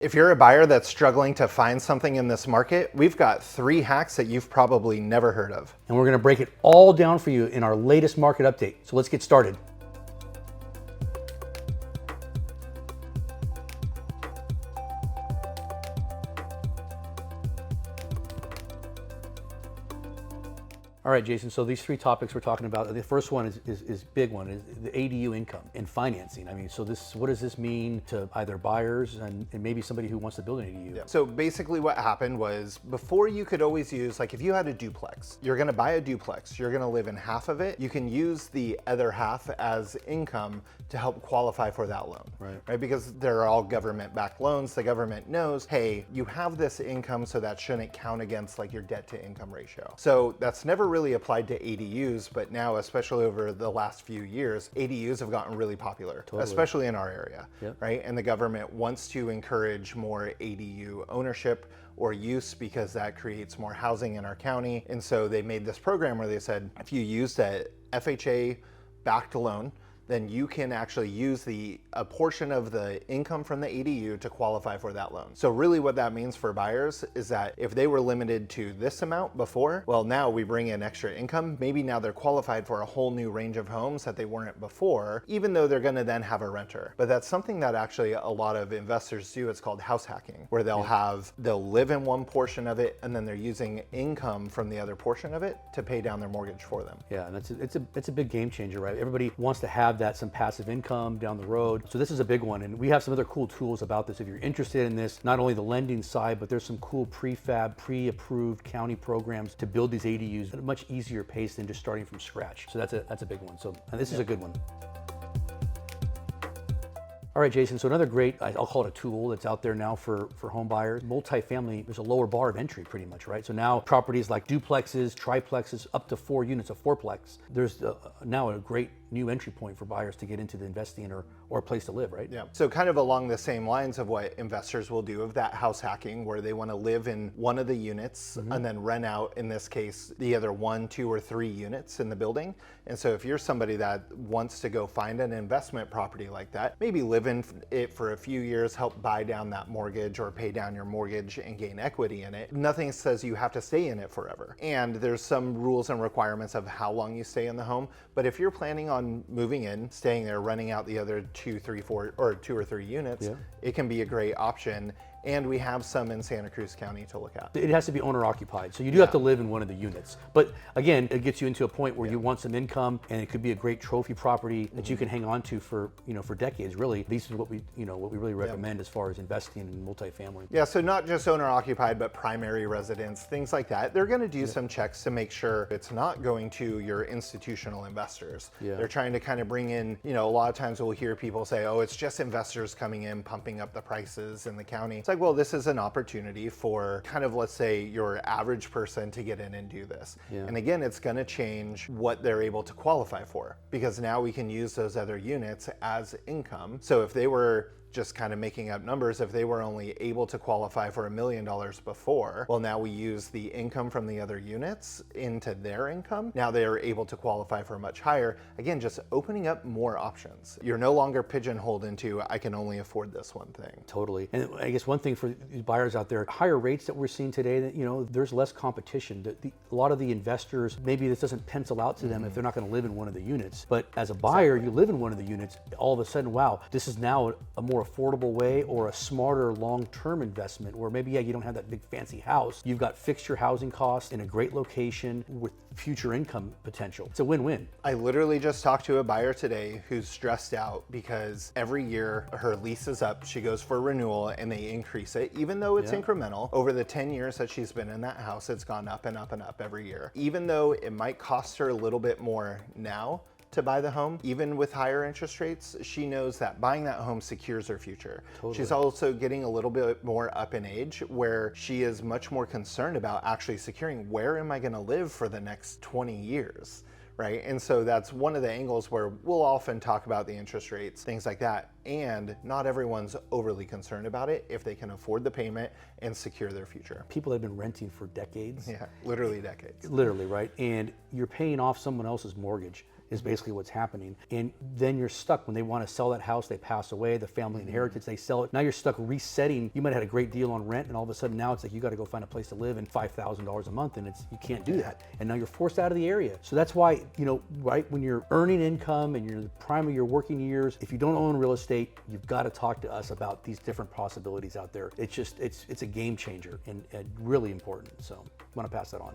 If you're a buyer that's struggling to find something in this market, we've got 3 hacks that you've probably never heard of. And we're going to break it all down for you in our latest market update. So let's get started. All right, Jason, so these 3 topics we're talking about, the first one is big one, is the ADU income and financing. I mean, so what does this mean to either buyers and maybe somebody who wants to build an ADU? Yeah. So basically what happened was, before you could always use, like if you had a duplex, you're gonna buy a duplex, you're gonna live in half of it, you can use the other half as income to help qualify for that loan, right? Because they're all government-backed loans. The government knows, hey, you have this income, so that shouldn't count against like your debt to income ratio. So that's never really applied to ADUs, but now, especially over the last few years, ADUs have gotten really popular, especially in our area, right? And the government wants to encourage more ADU ownership or use because that creates more housing in our county. And so they made this program where they said, if you use a FHA-backed loan, then you can actually use a portion of the income from the ADU to qualify for that loan. So really what that means for buyers is that if they were limited to this amount before, well, now we bring in extra income. Maybe now they're qualified for a whole new range of homes that they weren't before, even though they're gonna then have a renter. But that's something that actually a lot of investors do. It's called house hacking, where they'll live in one portion of it and then they're using income from the other portion of it to pay down their mortgage for them. Yeah, and it's a big game changer, right? Everybody wants to have some passive income down the road. So this is a big one, and we have some other cool tools about this if you're interested in this, not only the lending side, but there's some cool prefab, pre-approved county programs to build these ADUs at a much easier pace than just starting from scratch. So that's a big one. So this is a good one. All right, Jason, so another great, I'll call it a tool that's out there now for home buyers. Multifamily, there's a lower bar of entry pretty much, right? So now properties like duplexes, triplexes, up to 4 units, a fourplex, there's now a great new entry point for buyers to get into the investing or a place to live, right? Yeah, so kind of along the same lines of what investors will do of that house hacking, where they want to live in one of the units and then rent out, in this case, the other 1, 2, or 3 units in the building. And so if you're somebody that wants to go find an investment property like that, maybe live in it for a few years, help buy down that mortgage or pay down your mortgage and gain equity in it, nothing says you have to stay in it forever. And there's some rules and requirements of how long you stay in the home. But if you're planning on moving in, staying there, renting out the other 2, 3, 4, or 2 or 3 units, it can be a great option. And we have some in Santa Cruz County to look at. It has to be owner occupied. So you do have to live in one of the units. But again, it gets you into a point where you want some income, and it could be a great trophy property that you can hang on to for decades, really. These is what we really recommend as far as investing in multifamily. Yeah, so not just owner occupied, but primary residence, things like that. They're gonna do some checks to make sure it's not going to your institutional investors. They're trying to kind of bring in, a lot of times we'll hear people say, oh, it's just investors coming in, pumping up the prices in the county. Like, well, this is an opportunity for kind of, let's say, your average person to get in and do this. And again, it's going to change what they're able to qualify for, because now we can use those other units as income. So if they were just kind of making up numbers, if they were only able to qualify for $1 million before, well, now we use the income from the other units into their income. Now they're able to qualify for much higher. Again, just opening up more options. You're no longer pigeonholed into, I can only afford this one thing. Totally. And I guess one thing for these buyers out there, higher rates that we're seeing today, that there's less competition. A lot of the investors, maybe this doesn't pencil out to them if they're not going to live in one of the units. But as a buyer, you live in one of the units, all of a sudden, wow, this is now a more affordable way or a smarter long-term investment where maybe, you don't have that big fancy house. You've got fixture housing costs in a great location with future income potential. It's a win-win. I literally just talked to a buyer today who's stressed out because every year her lease is up, she goes for renewal and they increase it, even though it's incremental. Over the 10 years that she's been in that house, it's gone up and up and up every year. Even though it might cost her a little bit more now to buy the home, even with higher interest rates, she knows that buying that home secures her future. She's also getting a little bit more up in age, where she is much more concerned about actually securing, where am I gonna live for the next 20 years? Right? And so that's one of the angles where we'll often talk about the interest rates, things like that. And not everyone's overly concerned about it if they can afford the payment and secure their future. People have been renting for decades. Yeah, literally decades. Literally, right? And you're paying off someone else's mortgage. is basically what's happening. And then you're stuck when they want to sell that house, they pass away, the family inheritance, they sell it. Now you're stuck resetting. You might have had a great deal on rent, and all of a sudden now it's like you got to go find a place to live and $5,000 a month, and you can't do that. And now you're forced out of the area. So that's why, right when you're earning income and you're in the prime of your working years, if you don't own real estate, you've got to talk to us about these different possibilities out there. It's just, it's a game changer and really important. So I want to pass that on.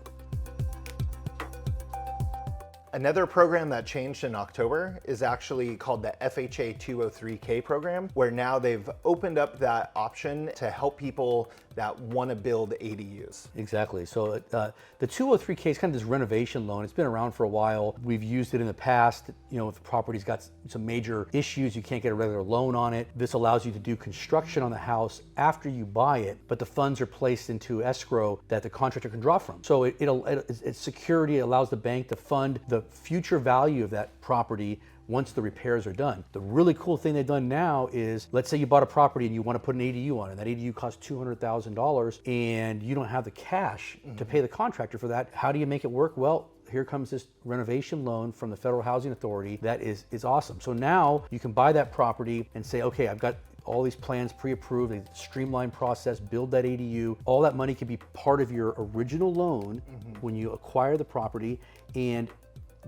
Another program that changed in October is actually called the FHA 203K program, where now they've opened up that option to help people that want to build ADUs. Exactly. So the 203K is kind of this renovation loan. It's been around for a while. We've used it in the past. If the property's got some major issues, you can't get a regular loan on it. This allows you to do construction on the house after you buy it, but the funds are placed into escrow that the contractor can draw from. So it's security. It allows the bank to fund the future value of that property once the repairs are done. The really cool thing they've done now is, let's say you bought a property and you want to put an ADU on it. That ADU costs $200,000 and you don't have the cash to pay the contractor for that. How do you make it work? Well, here comes this renovation loan from the Federal Housing Authority that is awesome. So now you can buy that property and say, okay, I've got all these plans pre-approved, a streamlined process, build that ADU. All that money can be part of your original loan when you acquire the property, and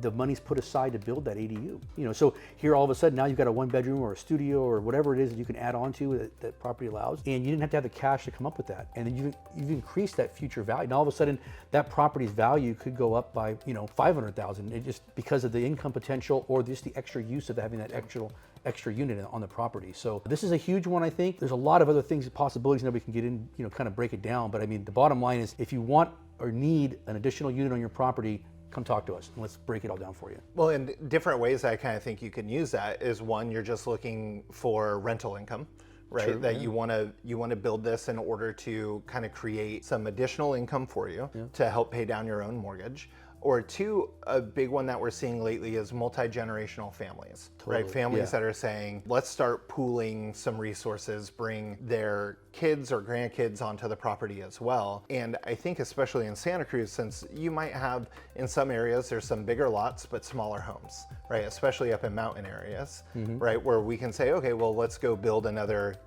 the money's put aside to build that ADU. So here all of a sudden now you've got a 1-bedroom or a studio or whatever it is that you can add on to that property allows, and you didn't have to have the cash to come up with that. And then you've increased that future value. Now all of a sudden that property's value could go up by $500,000. It just because of the income potential or just the extra use of having that extra unit on the property. So this is a huge one, I think. There's a lot of other things, possibilities that we can get in, kind of break it down. But I mean, the bottom line is, if you want or need an additional unit on your property, come talk to us and let's break it all down for you. Well, in different ways I kind of think you can use that is, one, you're just looking for rental income, right? True, that yeah. you want to build this in order to kind of create some additional income for you to help pay down your own mortgage. Or two, a big one that we're seeing lately is multi-generational families, right? Families that are saying, let's start pooling some resources, bring their kids or grandkids onto the property as well. And I think especially in Santa Cruz, since you might have, in some areas, there's some bigger lots, but smaller homes, right? Especially up in mountain areas, right? Where we can say, okay, well, let's go build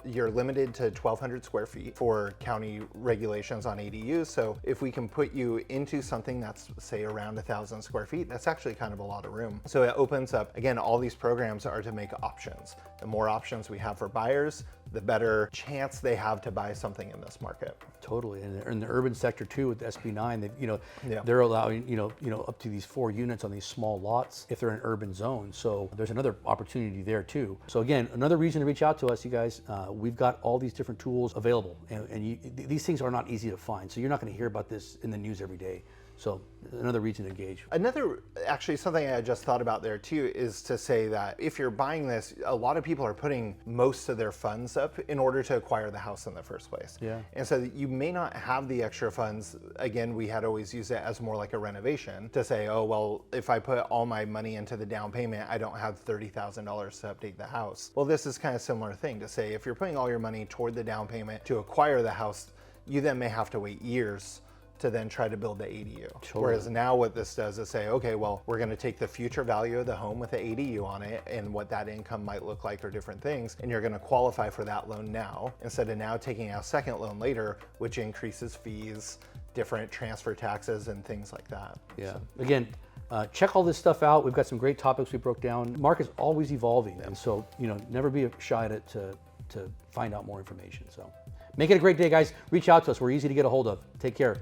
you're limited to 1,200 square feet for county regulations on ADUs. So if we can put you into something that's, say, around 1,000 square feet, that's actually kind of a lot of room. So it opens up, again, all these programs are to make options. The more options we have for buyers, the better chance they have to buy something in this market. Totally, and in the urban sector too, with the SB9, they're allowing up to these 4 units on these small lots if they're in urban zones. So there's another opportunity there too. So again, another reason to reach out to us, you guys. We've got all these different tools available, and these things are not easy to find. So you're not going to hear about this in the news every day. So another reason to engage. Actually, something I just thought about there too is to say that if you're buying this, a lot of people are putting most of their funds up in order to acquire the house in the first place. Yeah. And so you may not have the extra funds. Again, we had always used it as more like a renovation to say, oh, well, if I put all my money into the down payment, I don't have $30,000 to update the house. Well, this is kind of a similar thing to say, if you're putting all your money toward the down payment to acquire the house, you then may have to wait years to then try to build the ADU. Totally. Whereas now what this does is say, okay, well, we're gonna take the future value of the home with the ADU on it and what that income might look like or different things, and you're gonna qualify for that loan now, instead of now taking out a second loan later, which increases fees, different transfer taxes and things like that. Yeah, so. Again, check all this stuff out. We've got some great topics we broke down. The market's always evolving, and so, never be shy to find out more information. So make it a great day, guys. Reach out to us. We're easy to get a hold of. Take care.